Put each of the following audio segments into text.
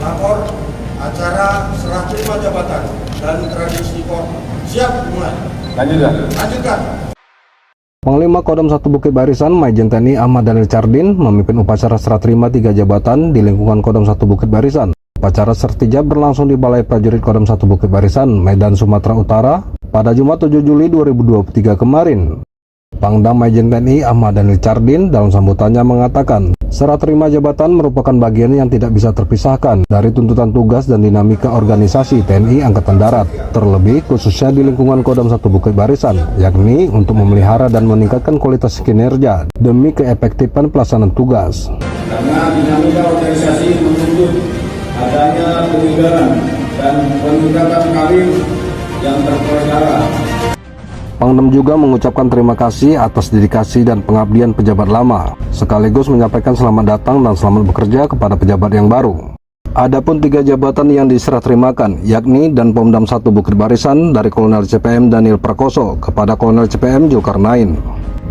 lapor acara serah terima jabatan dan tradisi kor siap dimulai. Lanjutkan. Panglima Kodam 1 Bukit Barisan Majen TNI Ahmad Daniel Chardin memimpin upacara serah terima 3 jabatan di lingkungan Kodam 1 Bukit Barisan. Upacara sertijab berlangsung di Balai Prajurit Kodam 1 Bukit Barisan, Medan, Sumatera Utara pada Jumat 7 Juli 2023 kemarin. Pangdam Majen TNI Ahmad Daniel Chardin dalam sambutannya mengatakan, serah terima jabatan merupakan bagian yang tidak bisa terpisahkan dari tuntutan tugas dan dinamika organisasi TNI Angkatan Darat, terlebih khususnya di lingkungan Kodam 1 Bukit Barisan, yakni untuk memelihara dan meningkatkan kualitas kinerja demi keefektifan pelaksanaan tugas. Karena dinamika organisasi menuntut adanya peninggalan dan peningkatan karir yang terpelihara. Pangdam juga mengucapkan terima kasih atas dedikasi dan pengabdian pejabat lama, sekaligus menyampaikan selamat datang dan selamat bekerja kepada pejabat yang baru. Adapun 3 jabatan yang diserah terimakan, yakni Dan Pomdam 1 Bukit Barisan dari Kolonel CPM Daniel Prakoso kepada Kolonel CPM Zulkarnain.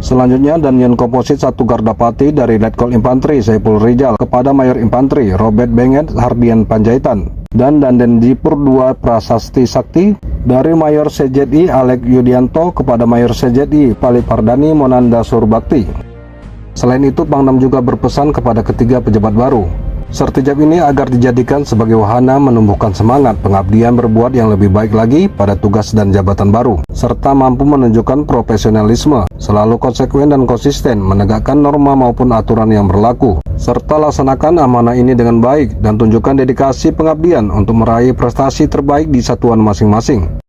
Selanjutnya Danjen Komposit 1 Gardapati dari Letkol Infanteri Saiful Rijal kepada Mayor Infanteri Robert Benget Hardian Panjaitan, dan Danjen Dipur 2 Prasasti Sakti dari Mayor CZI Alek Yudianto kepada Mayor CZI Palipardani Monanda Surbakti. Selain itu, Pangdam juga berpesan kepada ketiga pejabat baru, sertijab ini agar dijadikan sebagai wahana menumbuhkan semangat pengabdian berbuat yang lebih baik lagi pada tugas dan jabatan baru, serta mampu menunjukkan profesionalisme, selalu konsekuen dan konsisten menegakkan norma maupun aturan yang berlaku, serta laksanakan amanah ini dengan baik dan tunjukkan dedikasi pengabdian untuk meraih prestasi terbaik di satuan masing-masing.